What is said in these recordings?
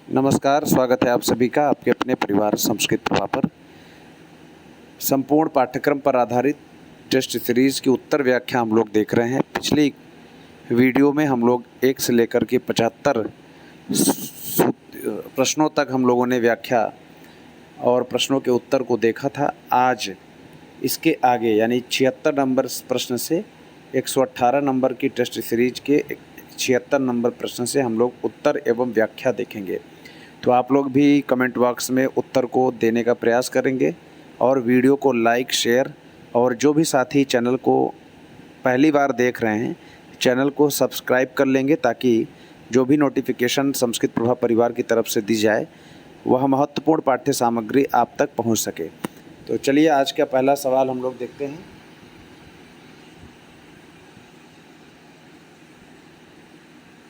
नमस्कार, स्वागत है आप सभी का आपके अपने परिवार संस्कृत प्रभा पर। संपूर्ण पाठ्यक्रम पर आधारित टेस्ट सीरीज़ की उत्तर व्याख्या हम लोग देख रहे हैं। पिछली वीडियो में हम लोग 1 से लेकर के 75 प्रश्नों तक हम लोगों ने व्याख्या और प्रश्नों के उत्तर को देखा था। आज इसके आगे यानी 76 नंबर प्रश्न से 118 नंबर की टेस्ट सीरीज के 76 नंबर प्रश्न से हम लोग उत्तर एवं व्याख्या देखेंगे। तो आप लोग भी कमेंट बॉक्स में उत्तर को देने का प्रयास करेंगे और वीडियो को लाइक, शेयर और जो भी साथी चैनल को पहली बार देख रहे हैं चैनल को सब्सक्राइब कर लेंगे ताकि जो भी नोटिफिकेशन संस्कृत प्रभा परिवार की तरफ से दी जाए वह महत्वपूर्ण पाठ्य सामग्री आप तक पहुंच सके। तो चलिए आज का पहला सवाल हम लोग देखते हैं।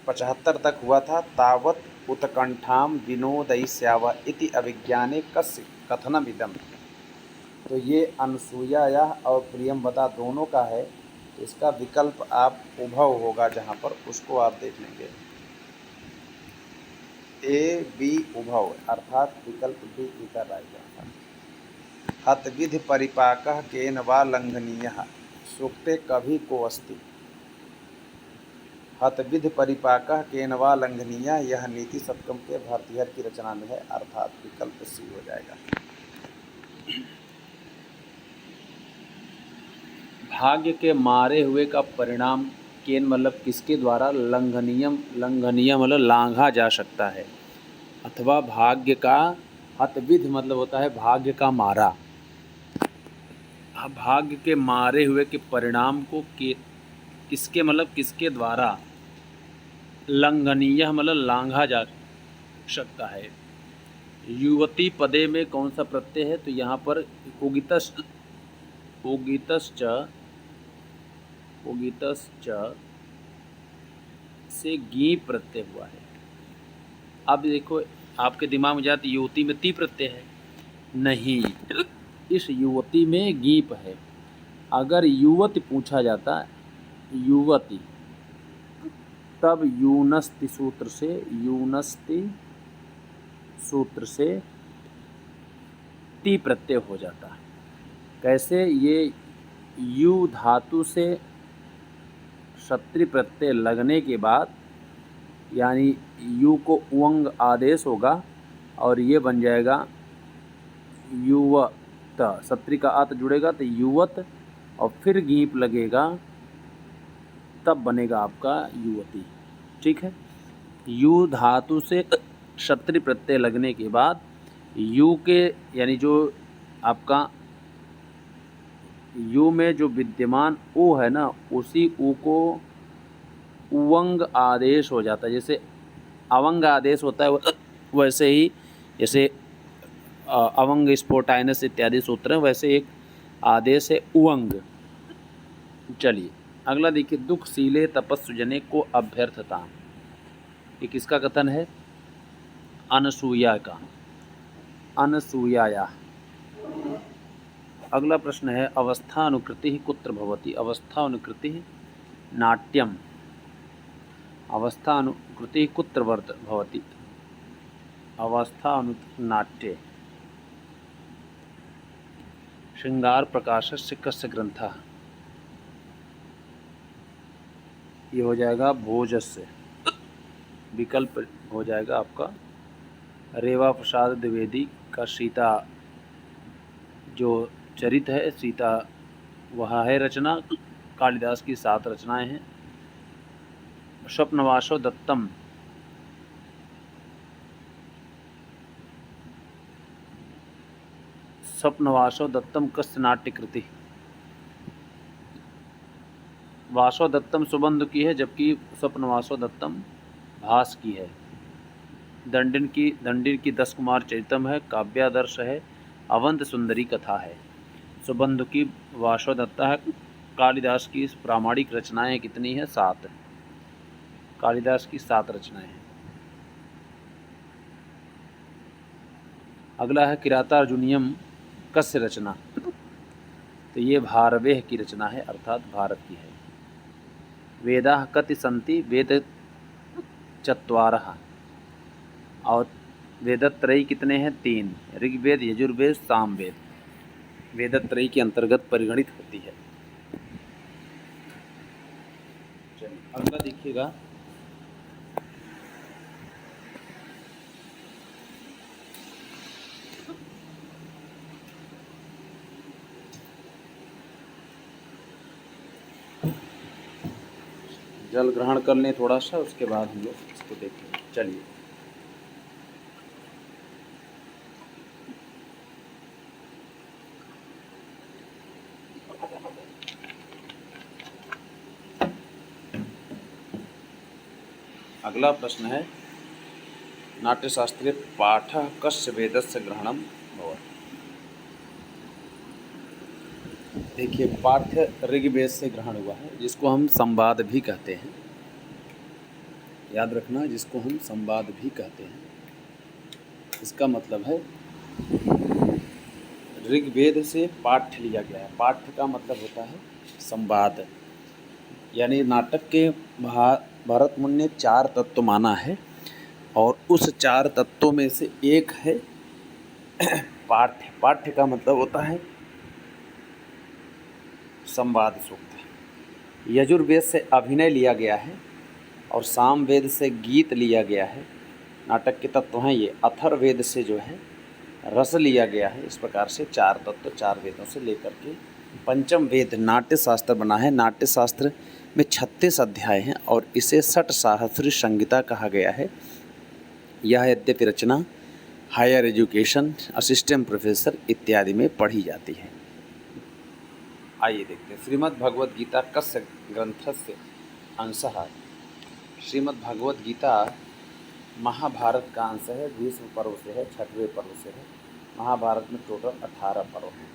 पचहत्तर तक हुआ था। तावत उत्कंठाम विनोदयिष्याव इति अभिज्ञाने कस्य कथनमिदम्। तो ये अनसूया और प्रियंवदा दोनों का है। तो इसका विकल्प आप उभव होगा जहाँ पर उसको आप देख लेंगे। ए बी उभव अर्थात विकल्प बी इधर आएगा। हतविधि परिपाकः केन वा लंघनीयः सूक्ते कभी को अस्ति। हतविधि परिपाकः केन वा लंघनीयः यह नीति सप्तम के भारतीहर की रचना में है अर्थात विकल्प सी हो जाएगा। भाग्य के मारे हुए का परिणाम केन मतलब किसके द्वारा लंघनीय मतलब लांघा जा सकता है, अथवा भाग्य का हतविधि मतलब होता है भाग्य का मारा। भाग्य के मारे हुए के परिणाम को किसके मतलब किसके द्वारा लंघनीय मतलब लांघा जा सकता है। युवती पदे में कौन सा प्रत्यय है? तो यहाँ पर उगितश्च से गी प्रत्यय हुआ है। अब देखो आपके दिमाग में जाती युवती में ती प्रत्यय है, नहीं, इस युवती में गीप है। अगर युवती पूछा जाता युवती तब यूनस्ति सूत्र से ती प्रत्यय हो जाता है। कैसे? ये यू धातु से क्षत्रि प्रत्यय लगने के बाद यानी यू को उंग आदेश होगा और ये बन जाएगा युवत। क्षत्रि का आत जुड़ेगा तो युवत और फिर गीप लगेगा तब बनेगा आपका युवती। ठीक है। यू धातु से क्षत्रि प्रत्यय लगने के बाद यू के यानी जो आपका यू में जो विद्यमान ऊ है ना, उसी ऊ को उवंग आदेश हो जाता है। जैसे अवंग आदेश होता है वैसे ही, जैसे अवंग स्फोटाइनस इत्यादि सूत्र हैं, वैसे एक आदेश है उवंग। चलिए अगला देखिए। दुखशीले तपस्सुजने को अभ्यर्थता, ये किसका कथन है? अनसूया का। अनसूया। अगला प्रश्न है अवस्थानुकृति कुत्र भवति। अवस्थानुकृति नाट्यम। अवस्थानुकृति कुत्र भवति? अवस्थानुनाट्ये। श्रृंगार प्रकाशस्य कस्य ग्रंथः? ये हो जाएगा भोजस्य। विकल्प हो जाएगा आपका रेवा प्रसाद द्विवेदी का सीता जो चरित है, सीता वह है रचना। कालिदास की 7 रचनाएं हैं। स्वप्नवासो दत्तम। स्वप्नवासो दत्तम कस्य नाट्यकृति? वासो दत्तम सुबंधु की है जबकि स्वप्नवासो दत्तम भास की है। दंडिन की 10 कुमार चरितम है। काव्यादर्श है। अवंत सुंदरी कथा है। सुबंधु की वासोदत्ता है। कालिदास की प्रामाणिक रचनाएं कितनी है? 7। कालिदास की 7 रचनाएं हैं। अगला है किरातार्जुनीयम कस्य रचना? तो ये भारवेह की रचना है अर्थात भारत की है। वेदाः कति सन्ति? वेद 4 और वेदत्रयी कितने हैं? 3। ऋग्वेद, यजुर्वेद, सामवेद वेदत्रयी के अंतर्गत परिगणित होती है। चलिए अगला देखिएगा। जल ग्रहण कर लें थोड़ा सा, उसके बाद हम लोग इसको देखेंगे। चलिए अगला प्रश्न है, नाट्यशास्त्रे पाठः कस्य वेदस्य ग्रहणम भवति। देखिए पाठ्य ऋग्वेद से ग्रहण हुआ है, जिसको हम संवाद भी कहते हैं। याद रखना, जिसको हम संवाद भी कहते हैं। इसका मतलब है ऋग्वेद से पाठ्य लिया गया है। पाठ्य का मतलब होता है संवाद, यानी नाटक के भरत मुनि ने 4 तत्व माना है, और उस 4 तत्वों में से एक है पाठ्य। पाठ्य का मतलब होता है संवाद सूक्त। यजुर्वेद से अभिनय लिया गया है, और सामवेद से गीत लिया गया है। नाटक के तत्व हैं ये। अथर्ववेद से जो है रस लिया गया है। इस प्रकार से 4 तत्व 4 वेदों से लेकर के पंचम वेद नाट्य शास्त्र बना है। नाट्य शास्त्र में 36 अध्याय हैं, और इसे षट सहस्री संहिता कहा गया है। यह यद्यपि रचना हायर एजुकेशन, असिस्टेंट प्रोफेसर इत्यादि में पढ़ी जाती है। आइए देखते हैं, श्रीमद् भगवद गीता कस्य ग्रंथस्य अंशः। श्रीमद् भगवद गीता महाभारत का अंश है। 20वें पर्व से है, 6वें पर्व से है। महाभारत में टोटल 18 पर्व हैं।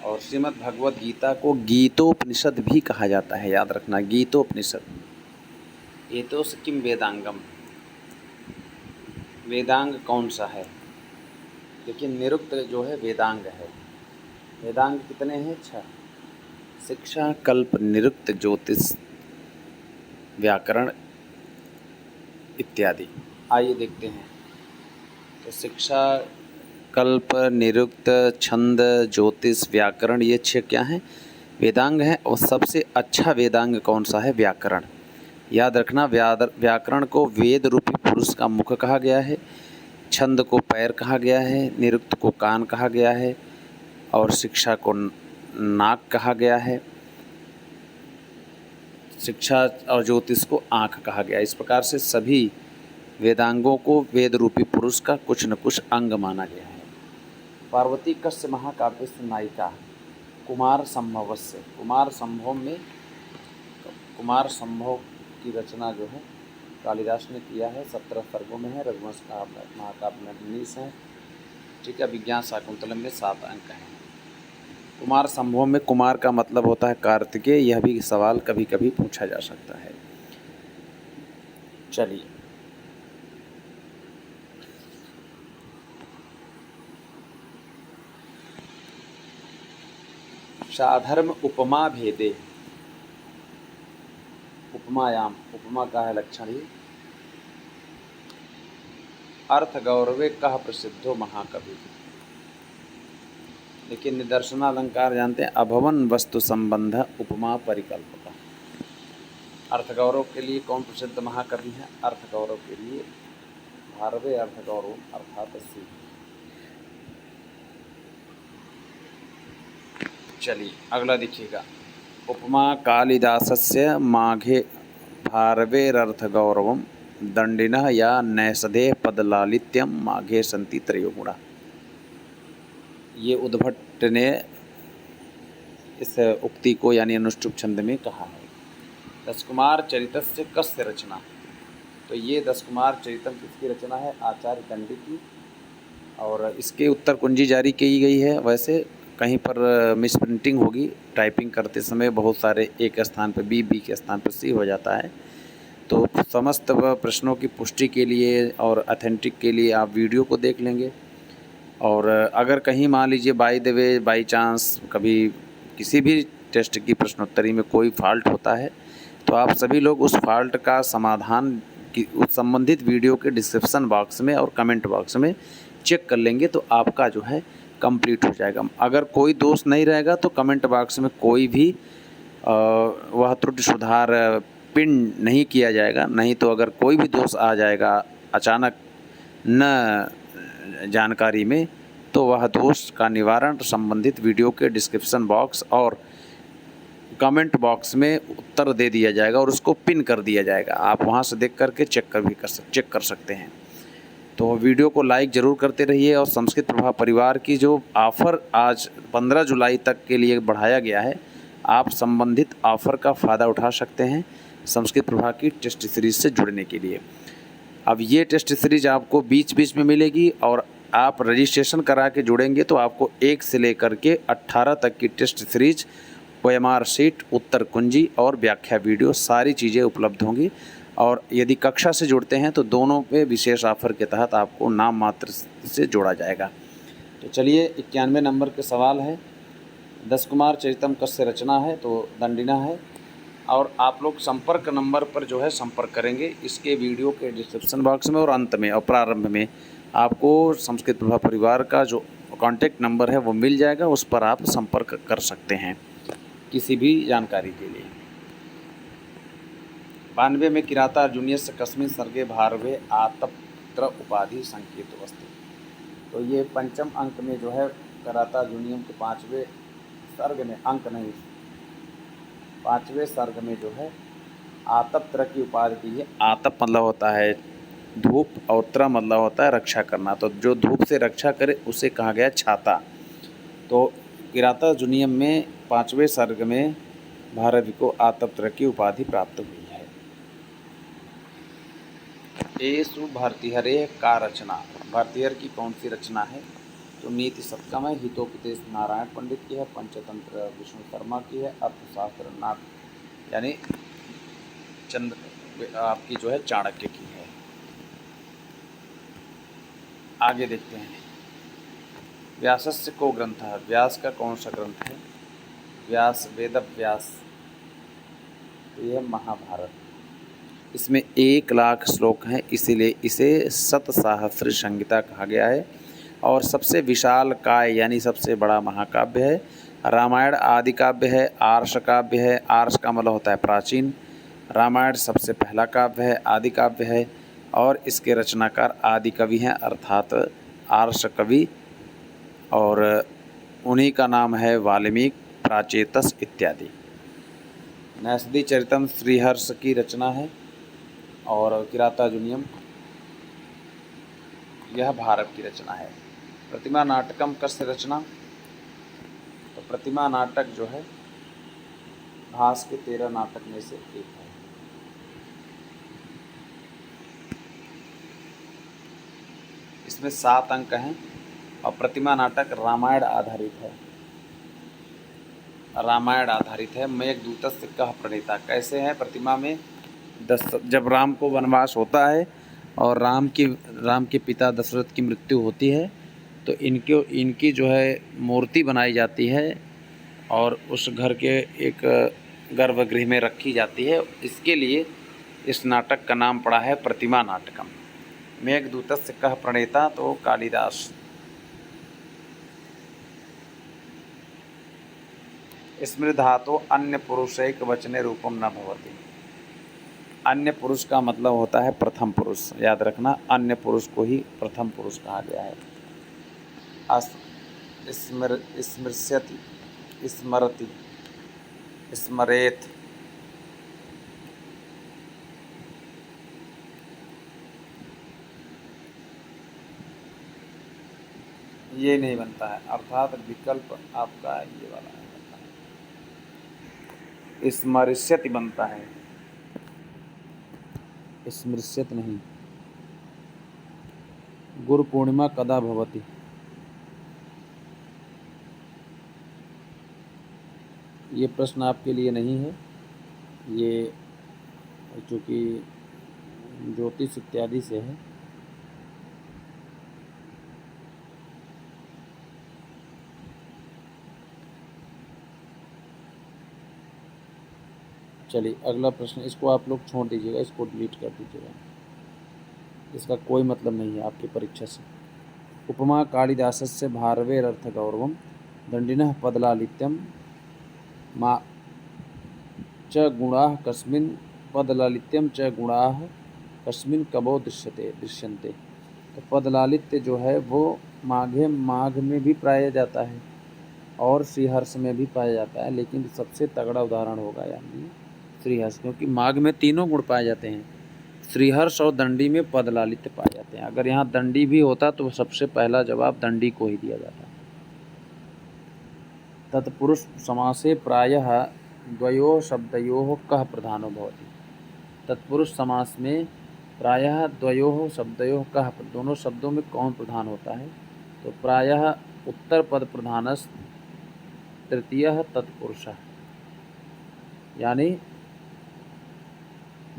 और श्रीमद् भगवद गीता को गीतोपनिषद भी कहा जाता है। याद रखना, गीतोपनिषद। एतोस किम वेदांगम, वेदांग कौन सा है? लेकिन निरुक्त जो है वेदांग है। वेदांग कितने हैं? 6। शिक्षा, कल्प, निरुक्त, ज्योतिष, व्याकरण इत्यादि। आइए देखते हैं। तो शिक्षा, कल्प, निरुक्त, छंद, ज्योतिष, व्याकरण, ये 6 क्या हैं? वेदांग हैं। और सबसे अच्छा वेदांग कौन सा है? व्याकरण। याद रखना, व्याकरण को वेद रूपी पुरुष का मुख कहा गया है, छंद को पैर कहा गया है, निरुक्त को कान कहा गया है, और शिक्षा को नाक कहा गया है, शिक्षा और ज्योतिष को आँख कहा गया। इस प्रकार से सभी वेदांगों को वेद रूपी पुरुष का कुछ न कुछ अंग माना गया है। पार्वती कस्य महाकाव्यस्य नायिका कुमार संभवस्य। कुमार संभव की रचना जो है कालिदास ने किया है। 17 सर्गों में है। रघुवंश महाकाव्य में 19 है। ठीक है। विज्ञान शाकुंतलम में 7 अंक हैं। कुमार संभव में कुमार का मतलब होता है कार्तिकेय। यह भी सवाल कभी कभी पूछा जा सकता है। चलिए साधर्म उपमा भेदे। उपमायाम, उपमा का है लक्षण ही। अर्थ गौरवे कह प्रसिद्धो महाकवि। लेकिन निदर्शनालंकार जानते हैं, अभवन वस्तु संबंध उपमा परिकल्पक। अर्थ गौरव के लिए कौन प्रसिद्ध महाकवि है? अर्थ गौरव के लिए भारवे अर्थ गौरव अर्थात सी। चलिए अगला देखिएगा। उपमा कालिदासस्य माघे भारवेरर्थ गौरवम दंडिनः या नैषधे पदलालित्यम माघे सन्ति त्रयोगुणा। ये उद्भट ने इस उक्ति को यानी अनुष्टुप छंद में कहा है। दशकुमार चरितस्य कस्य रचना। तो ये दशकुमार चरितम किसकी रचना है? आचार्य दंडी की। और इसके उत्तर कुंजी जारी की गई है। वैसे कहीं पर मिस प्रिंटिंग होगी, टाइपिंग करते समय बहुत सारे एक स्थान पर बी के स्थान पर सी हो जाता है। तो समस्त प्रश्नों की पुष्टि के लिए और ऑथेंटिक के लिए आप वीडियो को देख लेंगे। और अगर कहीं मान लीजिए by the way by chance कभी किसी भी टेस्ट की प्रश्नोत्तरी में कोई फॉल्ट होता है, तो आप सभी लोग उस फॉल्ट का समाधान उस संबंधित वीडियो के डिस्क्रिप्शन बॉक्स में और कमेंट बॉक्स में चेक कर लेंगे तो आपका जो है कंप्लीट हो जाएगा। अगर कोई दोष नहीं रहेगा तो कमेंट बॉक्स में कोई भी वह त्रुटि सुधार पिन नहीं किया जाएगा। नहीं तो अगर कोई भी दोष आ जाएगा अचानक न जानकारी में, तो वह दोष का निवारण संबंधित वीडियो के डिस्क्रिप्शन बॉक्स और कमेंट बॉक्स में उत्तर दे दिया जाएगा और उसको पिन कर दिया जाएगा। आप वहां से देख करके चेक कर सकते हैं। तो वीडियो को लाइक ज़रूर करते रहिए और संस्कृत प्रभा परिवार की जो ऑफ़र आज 15 जुलाई तक के लिए बढ़ाया गया है, आप संबंधित ऑफ़र का फ़ायदा उठा सकते हैं संस्कृत प्रभा की टेस्ट सीरीज़ से जुड़ने के लिए। अब ये टेस्ट सीरीज़ आपको बीच बीच में मिलेगी और आप रजिस्ट्रेशन करा के जुड़ेंगे तो आपको 1 से लेकर के 18 तक की टेस्ट सीरीज़, OMR शीट, उत्तर कुंजी और व्याख्या वीडियो सारी चीज़ें उपलब्ध होंगी। और यदि कक्षा से जुड़ते हैं तो दोनों पे विशेष ऑफ़र के तहत आपको नाम मात्र से जोड़ा जाएगा। तो चलिए 91 नंबर के सवाल है। 10 कुमार चरितम कस्य रचना है तो दंडिना है। और आप लोग संपर्क नंबर पर जो है संपर्क करेंगे। इसके वीडियो के डिस्क्रिप्शन बॉक्स में और अंत में और प्रारंभ में आपको संस्कृत प्रभा परिवार का जो कॉन्टैक्ट नंबर है वो मिल जाएगा। उस पर आप संपर्क कर सकते हैं किसी भी जानकारी के लिए। 92 में किराता अर्जुनीयस्य कस्मिन् सर्गे भारवे आतप्त्र उपाधि संकेतो अस्ति। तो ये पंचम अंक में जो है किराता अर्जुनीयम के 5वें सर्ग में, अंक नहीं 5वें सर्ग में जो है आतप्त्र की उपाधि दी है। आतप मतलब होता है धूप और त्र मतलब होता है रक्षा करना। तो जो धूप से रक्षा करे उसे कहा गया छाता। तो किराता अर्जुनीयम में 5वें सर्ग में भारवी को आतप्त्र की उपाधि प्राप्त हुई है। एषु भर्तृहरे का रचना, भर्तृहर की कौन सी रचना है? तो नीति सत्कम है, हितोपदेश नारायण पंडित की है, पंचतंत्र विष्णु शर्मा की है, अर्थशास्त्र नाथ यानी चंद्र आपकी जो है चाणक्य की है। आगे देखते हैं। व्यासस्य को ग्रंथ है, व्यास का कौन सा ग्रंथ है? व्यास वेद व्यास, तो यह महाभारत। इसमें 1,00,000 श्लोक हैं, इसीलिए इसे शतसाहस्र संहिता कहा गया है। और सबसे विशाल काय यानी सबसे बड़ा महाकाव्य है। रामायण आदि काव्य है, आर्ष काव्य है। आर्ष का मतलब होता है प्राचीन। रामायण सबसे पहला काव्य है, आदि काव्य है। और इसके रचनाकार आदि कवि हैं अर्थात आर्ष कवि, और उन्हीं का नाम है वाल्मीकि, प्राचेतस इत्यादि। नैषधि चरितम श्रीहर्ष की रचना है और किराता अर्जुनीयम यह भारत की रचना है। प्रतिमा नाटकम कस्य रचना? तो प्रतिमा नाटक जो है भास के 13 नाटक में से एक है। इसमें 7 अंक हैं और प्रतिमा नाटक रामायण आधारित है। रामायण आधारित है। मेघदूतस्य कः प्रणीता, कैसे है प्रतिमा में जब राम को वनवास होता है और राम के पिता दशरथ की मृत्यु होती है तो इनकी जो है मूर्ति बनाई जाती है और उस घर के एक गर्भगृह में रखी जाती है। इसके लिए इस नाटक का नाम पड़ा है प्रतिमा नाटकम। मेघदूतस्य कः प्रणीता, तो कालिदास। स्मृति धातु अन्य पुरुषैक वचने रूपम न भवति। अन्य पुरुष का मतलब होता है प्रथम पुरुष, याद रखना, अन्य पुरुष को ही प्रथम पुरुष कहा गया है। स्मृस्यति, स्मरति, स्मरेत। ये नहीं बनता है, अर्थात विकल्प आपका ये वाला है, स्मरिष्यति बनता है, स्मृष्यत नहीं। गुरु पूर्णिमा कदा भवति? ये प्रश्न आपके लिए नहीं है, ये चूँकि ज्योतिष इत्यादि से है। चलिए अगला प्रश्न, इसको आप लोग छोड़ दीजिएगा, इसको डिलीट कर दीजिएगा। इसका कोई मतलब नहीं है आपकी परीक्षा से। उपमा कालिदासस्य भारवेरर्थगौरवं दण्डिनः पदलालित्यं मा च गुणाः कस्मिन् पदलालित्यं च गुणाः कस्मिन् कवौ दृश्यन्ते। तो पदलालित्य जो है वो माघ में भी पाया जाता है और श्रीहर्ष में भी पाया जाता है, लेकिन सबसे तगड़ा उदाहरण होगा यानी श्रीहर्ष, क्योंकि माघ में तीनों गुण पाए जाते हैं। श्रीहर्ष और दंडी में पदलालित्य पाए जाते हैं। अगर यहाँ दंडी भी होता तो सबसे पहला जवाब दंडी को ही दिया जाता। तत्पुरुष समासे प्रायः द्वयोः शब्दयोः कः प्रधानो भवति। तत्पुरुष समास में प्रायः द्वयोः शब्दयोः कः, दोनों शब्दों में कौन प्रधान होता है। तो प्रायः उत्तर पद प्रधानस तृतीयः तत्पुरुषः, यानी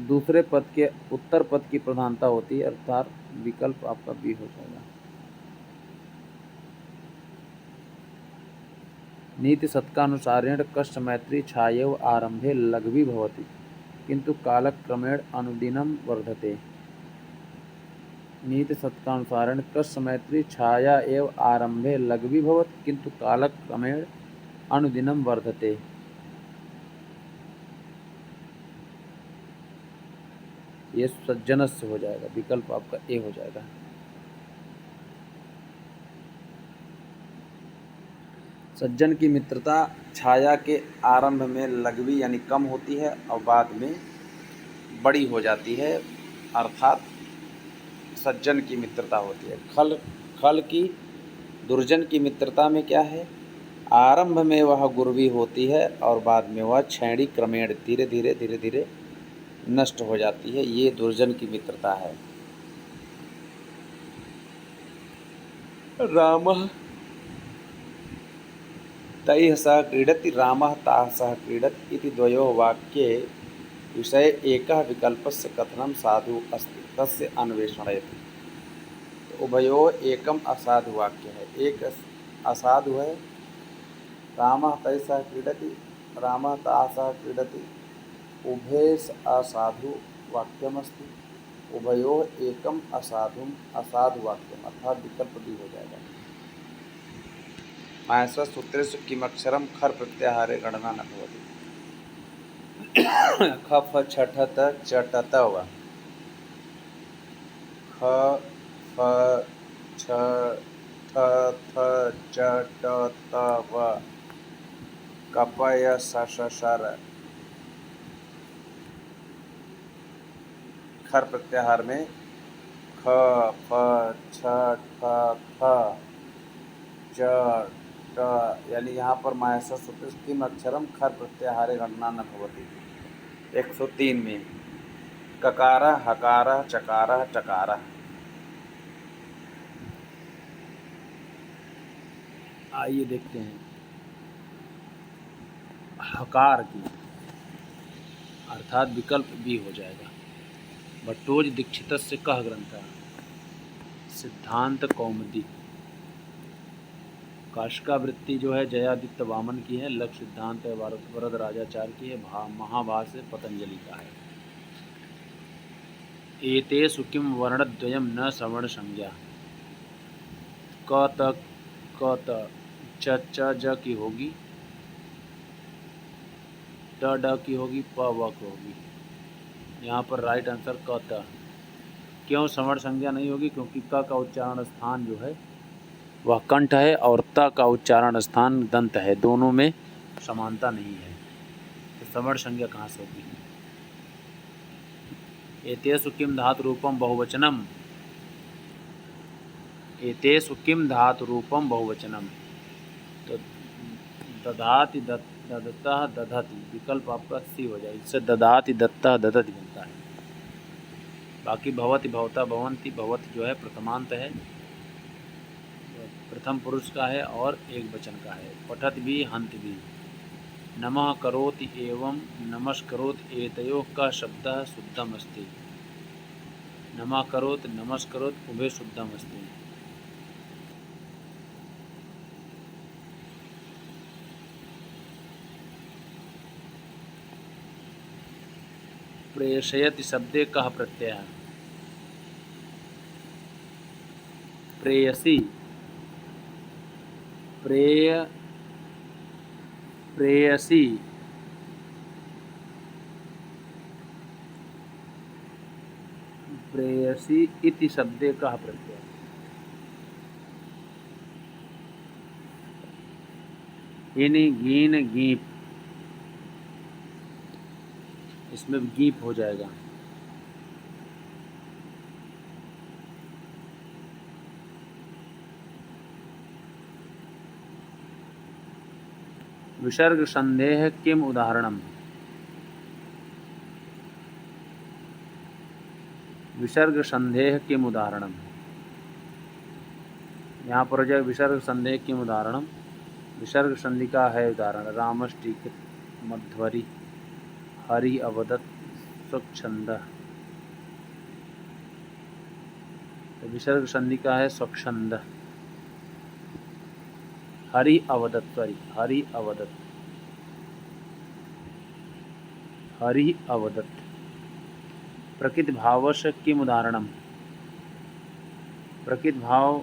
दूसरे पद के उत्तर पद की प्रधानता होती है, अर्थात विकल्प आपका बी हो जाएगा। नीति शतकानुसारेण कस्य मैत्री छायैव आरंभे लघ्वी भवति किंतु कालक्रमेण अनुदिनं वर्धते। नीति शतकानुसारेण कस्य मैत्री छाया एव आरंभे लघ्वी भवति किंतु कालक्रमेण अनुदिनं वर्धते। ये सज्जनस्य हो जाएगा, विकल्प आपका ए हो जाएगा। सज्जन की मित्रता छाया के आरंभ में लघवी यानी कम होती है और बाद में बड़ी हो जाती है, अर्थात सज्जन की मित्रता होती है। खल की दुर्जन की मित्रता में क्या है, आरंभ में वह गुरवी होती है और बाद में वह क्षैणी क्रमेण धीरे धीरे नष्ट हो जाती है। ये दुर्जन की मित्रता है। रामः तैः सह क्रीडति रामः ताः सह क्रीडति इति द्वयोः वाक्ये विषये एकः विकल्पस्य कथनं साधु अस्ति तस्य अन्वेषणयति। तो उभयोः एकम असाधु वाक्य है, एक असाधु है। रामः तैः सह क्रीडति रामः ताः सह क्रीडति, उभे असाधु वाक्यमस्ति। उभयोः एकम असाधु वाक्यम, अर्थात विकल्प भी हो जाएगा। माहेश्वर सूत्रेषु किमक्षरं खर प्रत्याहारे गणना न भवति। ख फ छ ठ त च ट त व, ख फ छ ठ थ च ट त व, कपय स श श र। खर प्रत्याहार में ख फ छ ठ थ च ट, यानी यहाँ पर माहेश्वर सूत्र किम अक्षरम खर प्रत्याहारे गणना न भवति। 103 में ककार हकार चकार टकार। आइए देखते हैं हकार की, अर्थात विकल्प बी हो जाएगा। भट्टोज दीक्षितस्य कः ग्रंथः, सिद्धांत कौमुदी। काशिकावृत्ति जो है जयादित्य वामन की है, लक्ष्य सिद्धांत है वरदराजाचार्य की है, महाभाष्य पतंजलि का है। एतेषु किम वर्णद्वयं न सवर्ण संज्ञा। क त च ज की होगी, ड ड की होगी, प व की होगी। यहाँ पर राइट आंसर क त। क्यों सवर्ण संज्ञा नहीं होगी, क्योंकि क का उच्चारण स्थान जो है वह कंठ है और त का उच्चारण स्थान दंत है, दोनों में समानता नहीं है, तो सवर्ण संज्ञा कहाँ से होगी। एतेषु किम धातु रूपम बहुवचनम, एतेषु किम धातु रूपम बहुवचनम, तो दधाति ददतः दधति, विकल्प आपका सी हो जाएगा। इससे दधाति दत्तः दधति बनता है। बाकी भवति भवता भवन्ति, भवति जो है प्रथमांत है, प्रथम पुरुष का है और एक वचन का है। पठत भी हंत भी। नमः करोति एवं नमस्करोति एतयोः का शब्दः शुद्धम अस्ति। नमः करोति नमस्करोति उभे शुद्धम अस्ति। प्रेषयति शब्दे कः प्रत्ययः, प्रेयसी, प्रेयसी, प्रेयसी इति शब्दे कः प्रत्यय। इनि गीन गीप, इसमें गीप हो जाएगा। विसर्ग संदेह किम उदाहरणम। विसर्ग संदेह किम उदाहरणम, यहाँ पर हो जाए विसर्ग संदेह किम उदाहरणम। विसर्ग संधि का है उदाहरण रामष्टीकृत मध्वरी हरि अवदत् स्वच्छंद। तो विसर्ग संधि का है स्वच्छंद। हरि अवदत्, सॉरी हरि अवदत्, हरि अवदत्। प्रकृत भावस्य किम उदाहरणम। प्रकृत भाव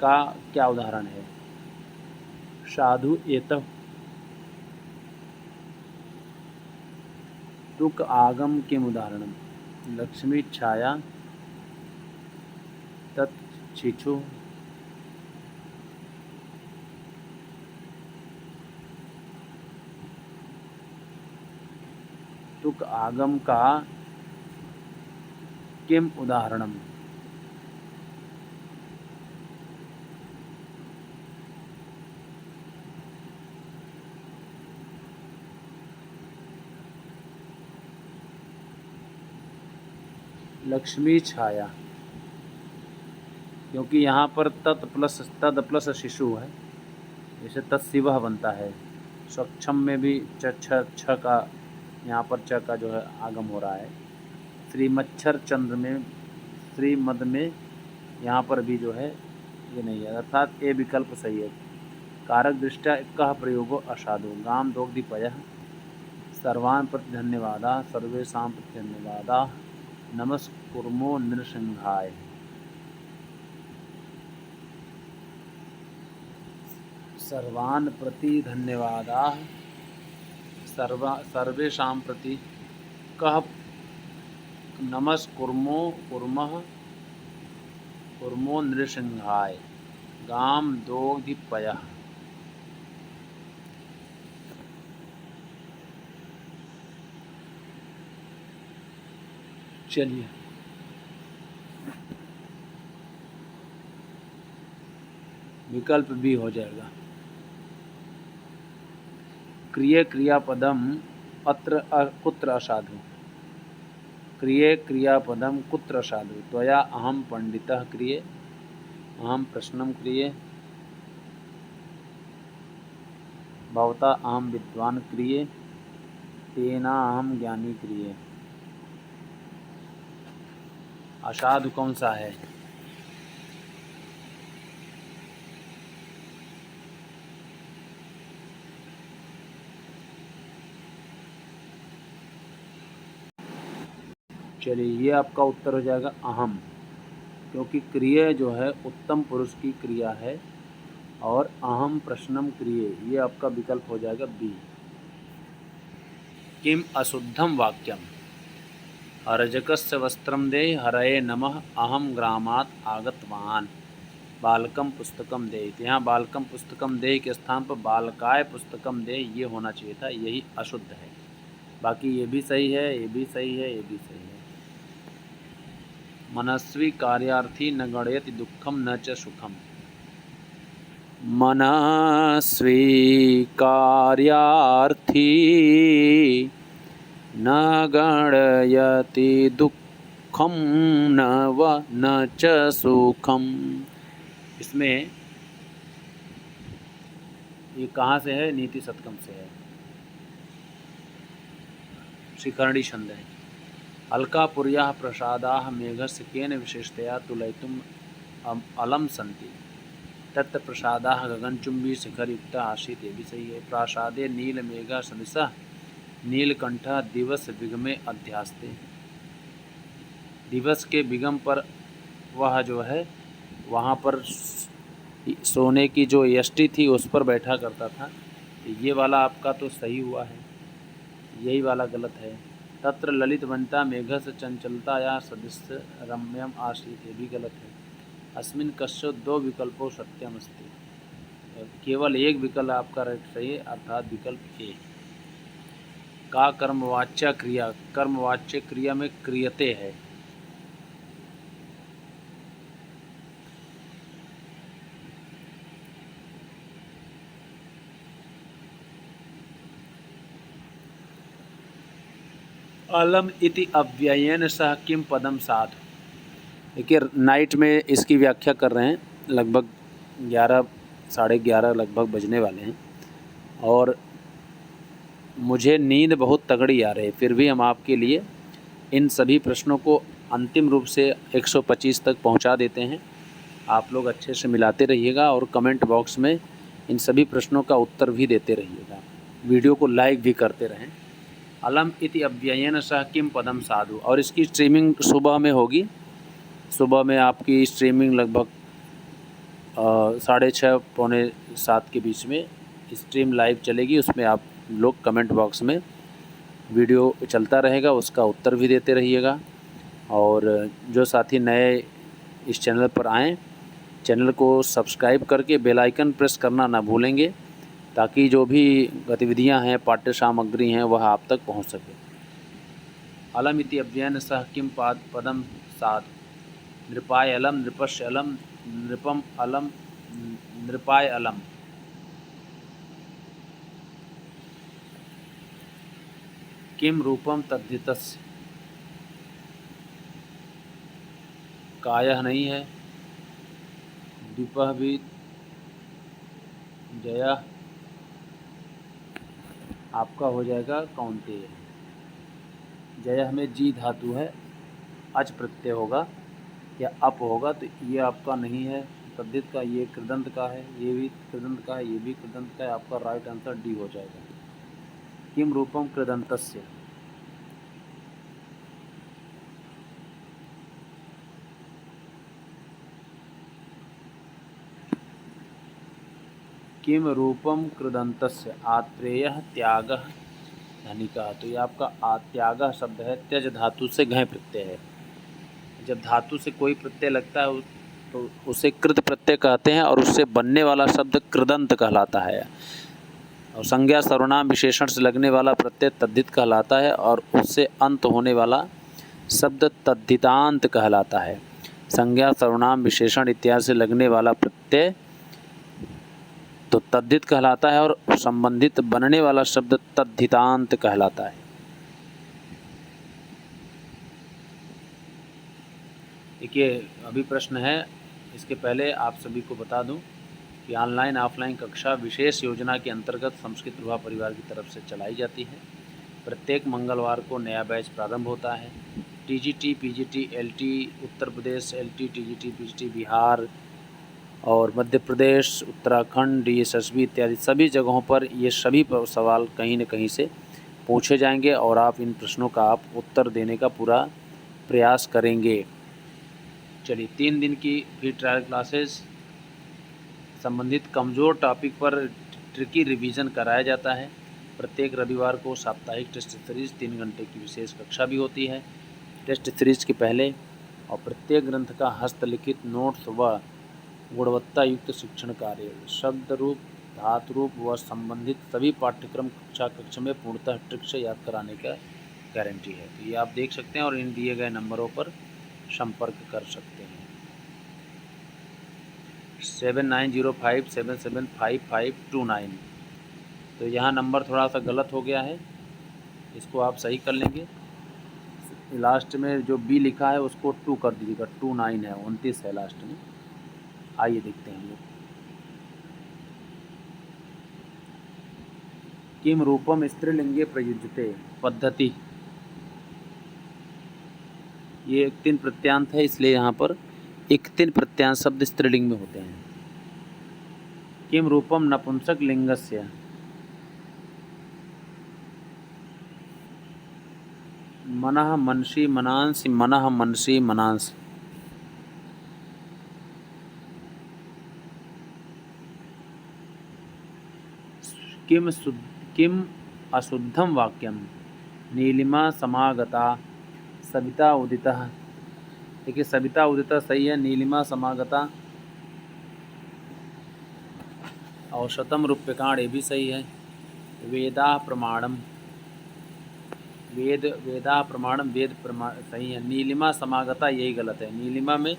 का क्या उदाहरण है। साधु एतव, तुक आगम किम उदाहरणम। लक्ष्मी छाया तत्शिशु, तुक आगम का किम उदाहरणम। लक्ष्मी छाया, क्योंकि यहाँ पर तद प्लस शिशु है, जैसे तत्शिवः बनता है। सक्षम में भी छ का यहाँ पर च का जो है आगम हो रहा है। श्री मच्छर चंद्र में, श्री मद में यहाँ पर भी जो है ये नहीं है, अर्थात ए विकल्प सही है। कारक दृष्टया कः प्रयोगो असाधु। गाम दोग्धिपयः सर्वान् प्रति धन्यवादा सर्वेषां प्रति धन्यवादा नमस्कुर्मो नृसिंहाय। सर्वान् प्रति धन्यवादाः सर्वेषां प्रति कः नमस्कुर्मो कुर्मो नृसिंहाय। गाम दोग्धिपयः। चलिए विकल्प भी हो जाएगा। क्रियापदम अत्र कुत्र असाधु। क्रियापदम कुत्र असाधु। त्वया अहम पंडितः क्रिये, अहम प्रश्नं क्रिये, भवता अहम विद्वान् क्रिये, तेना अहम ज्ञानी क्रिये। असाधु कौन सा है। चलिए ये आपका उत्तर हो जाएगा अहम, क्योंकि क्रिया जो है उत्तम पुरुष की क्रिया है और अहम प्रश्नम क्रिये, ये आपका विकल्प हो जाएगा बी। किम अशुद्धम वाक्यम। अरजकस्य वस्त्रम दे हरये नमः अहम ग्रामात् आगतवान बालकम पुस्तकम दे। तो यहाँ बालकम पुस्तकम दे के स्थान पर बालकाय पुस्तकम दे ये होना चाहिए था, यही अशुद्ध है। बाकी ये भी सही है, ये भी सही है, ये भी सही है। मनस्वी कार्यार्थी न गणयति दुखम न च सुखम। मनस्वी कार्यार्थी न गणयति दुखम न च सुखम। इसमें ये कहाँ से है, नीति शतकम से है, शिखरणी छंद है। अलकापुर्याः प्रसादाः मेघस्य केन विशेषतया तुलयितुम् अलम सन्ति तत्र प्रसादाः गगनचुम्बी शिखरयुक्ता आसीत्, ये भी सही है। प्रासादे नीलमेघः सदृशः नीलकंठः दिवस विगमे अध्यास्ते। दिवस के विगम पर वह जो है वहाँ पर सोने की जो यष्टि थी उस पर बैठा करता था। ये वाला आपका तो सही हुआ है, यही वाला गलत है। तत्र ललित वनिता मेघस चंचलता या सदस्य रम्यम आसीत, ये भी गलत है। अस्मिन कश्चित् दो विकल्पो सत्यम अस्ति, केवल एक विकल्प आपका सही है, अर्थात विकल्प ए। का कर्मवाच्य क्रिया, कर्मवाच्य क्रिया में क्रियते है। अलम इति अव्ययेन सह किम पदम साधु। देखिए नाइट में इसकी व्याख्या कर रहे हैं, लगभग 11 साढ़े 11 लगभग बजने वाले हैं और मुझे नींद बहुत तगड़ी आ रही है, फिर भी हम आपके लिए इन सभी प्रश्नों को अंतिम रूप से 125 तक पहुंचा देते हैं। आप लोग अच्छे से मिलाते रहिएगा और कमेंट बॉक्स में इन सभी प्रश्नों का उत्तर भी देते रहिएगा, वीडियो को लाइक भी करते रहें। अलम इति अव्ययेन सह किम पदम साधु, और इसकी स्ट्रीमिंग सुबह में होगी। सुबह में आपकी स्ट्रीमिंग लगभग 6:30 पौने 7 के बीच में स्ट्रीम लाइव चलेगी। उसमें आप लोग कमेंट बॉक्स में वीडियो चलता रहेगा, उसका उत्तर भी देते रहिएगा। और जो साथी नए इस चैनल पर आएँ, चैनल को सब्सक्राइब करके बेल आइकन प्रेस करना ना भूलेंगे, ताकि जो भी गतिविधियां हैं, पाठ्य सामग्री हैं, वह आप तक पहुंच सके। अलम इति अव्ययेन सह किम पदम साधु, नृपाय अलम, नृपस्य अलम, नृपम अलम, नृपाय अलम। किम रूपम तद्धितस्य, कायः नहीं है, द्विपः भी, जयः आपका हो जाएगा कौन्तेय। जयः में जी धातु है, अच प्रत्यय होगा या अप होगा, तो ये आपका नहीं है। तद्धित का ये कृदंत का है, ये भी कृदंत का है, ये भी कृदंत का है। आपका राइट आंसर डी हो जाएगा। किम रूपम कृदंतस्य, किम रूपम कृदंतस्य, आत्रेयः त्यागः धनिकः। तो ये आपका त्यागः शब्द है, त्यज धातु से घय प्रत्यय है। जब धातु से कोई प्रत्यय लगता है तो उसे कृत प्रत्यय कहते हैं और उससे बनने वाला शब्द कृदंत कहलाता है। और संज्ञा सर्वनाम विशेषण से लगने वाला प्रत्यय तद्धित कहलाता है और उससे अंत होने वाला शब्द तद्धितांत कहलाता है। संज्ञा सर्वनाम विशेषण इत्यादि से लगने वाला प्रत्यय तो तद्धित कहलाता है और संबंधित बनने वाला शब्द तद्धितांत कहलाता है। देखिए अभी प्रश्न है, इसके पहले आप सभी को बता दूं कि ऑनलाइन ऑफलाइन कक्षा विशेष योजना के अंतर्गत संस्कृत प्रभा परिवार की तरफ से चलाई जाती है। प्रत्येक मंगलवार को नया बैच प्रारंभ होता है। TGT, PGT, LT Uttar Pradesh, LT, TGT, PGT Bihar और मध्य प्रदेश, उत्तराखंड, डीएसएसबी इत्यादि सभी जगहों पर ये सभी सवाल कहीं न कहीं से पूछे जाएंगे और आप इन प्रश्नों का आप उत्तर देने का पूरा प्रयास करेंगे। चलिए 3 दिन की फ्री ट्रायल क्लासेस संबंधित कमज़ोर टॉपिक पर ट्रिकी रिवीजन कराया जाता है। प्रत्येक रविवार को साप्ताहिक टेस्ट सीरीज 3 घंटे की विशेष कक्षा भी होती है। टेस्ट सीरीज के पहले और प्रत्येक ग्रंथ का हस्तलिखित नोट्स व गुणवत्ता युक्त शिक्षण कार्य, शब्द रूप, धातु रूप व संबंधित सभी पाठ्यक्रम कक्षा में पूर्णतः ट्रिक से याद कराने का गारंटी है। तो ये आप देख सकते हैं और इन दिए गए नंबरों पर संपर्क कर सकते हैं। 7905775529। तो यहाँ नंबर थोड़ा सा गलत हो गया है, इसको आप सही कर लेंगे। लास्ट में जो बी लिखा है उसको 2 कर दीजिएगा, 29 है, 29 है लास्ट में। आइए देखते हैं लोग। किम रूपम स्त्रीलिंगे प्रयुज्यते, पद्धति, ये एक 3 प्रत्यांत है, इसलिए यहाँ पर एक 3 प्रत्यांत शब्द स्त्रीलिंग में होते हैं। किम रूपम नपुंसक लिंगस्य, मनः मनसि मनांसि, मनः मनसि मनांसि। किम अशुद्धम वाक्यम नीलिमा समागता सविता उदितः। देखिए सविता उदितः सही है, नीलिमा समागता औषतम रूप्यकाण ये भी सही है। वेदा प्रमाणम वेदा प्रमाणम वेद प्रमाण सही है। नीलिमा समागता यही गलत है। नीलिमा में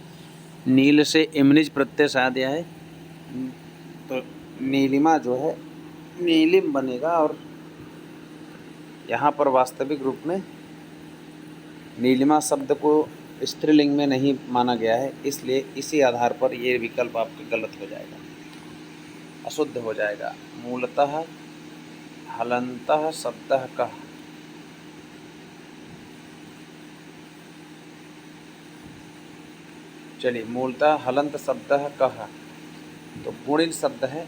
नील से इमनिज प्रत्यय शायद यह है, तो नीलिमा जो है नीलिम बनेगा और यहाँ पर वास्तविक रूप में नीलिमा शब्द को स्त्रीलिंग में नहीं माना गया है, इसलिए इसी आधार पर ये विकल्प आपका गलत हो जाएगा, अशुद्ध हो जाएगा। मूलतः हलन्तः शब्दः कः, चलिए मूलतः हलंत शब्दः कः, तो गुणिन शब्द है,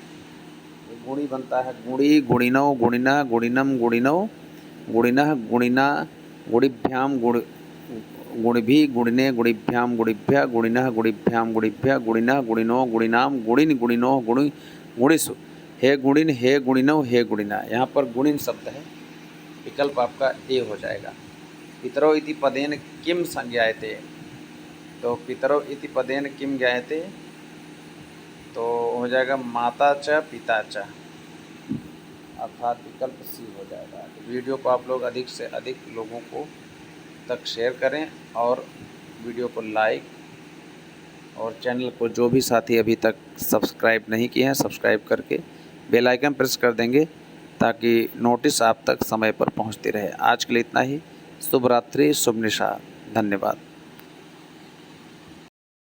गुणी बनता है गुणी गुणिनौ गुणिना गुणिनम गुणिनौ गुणिनः गुणिना गुणिभ्याम गुणिभि गुणिने गुणिभ्याम गुणिभ्यः गुणिनः गुणिभ्याम गुणिभ्यः गुणिनः गुणिनो गुणिनाम गुणिन गुणिनो गुणिसु हे गुणिन हे गुणिनौ हे गुणिना। यहाँ पर गुणिन शब्द है, विकल्प आपका ए हो जाएगा। पितरौ इति पदेन किम संज्ञायते, तो पितरौ इति पदेन किम ज्ञायते, तो हो जाएगा माता च पिता च, अर्थात विकल्प सी हो जाएगा। तो वीडियो को आप लोग अधिक से अधिक लोगों को तक शेयर करें और वीडियो को लाइक, और चैनल को जो भी साथी अभी तक सब्सक्राइब नहीं किए हैं सब्सक्राइब करके बेल आइकन प्रेस कर देंगे ताकि नोटिस आप तक समय पर पहुंचती रहे। आज के लिए इतना ही। शुभ रात्रि, शुभ निशा, धन्यवाद।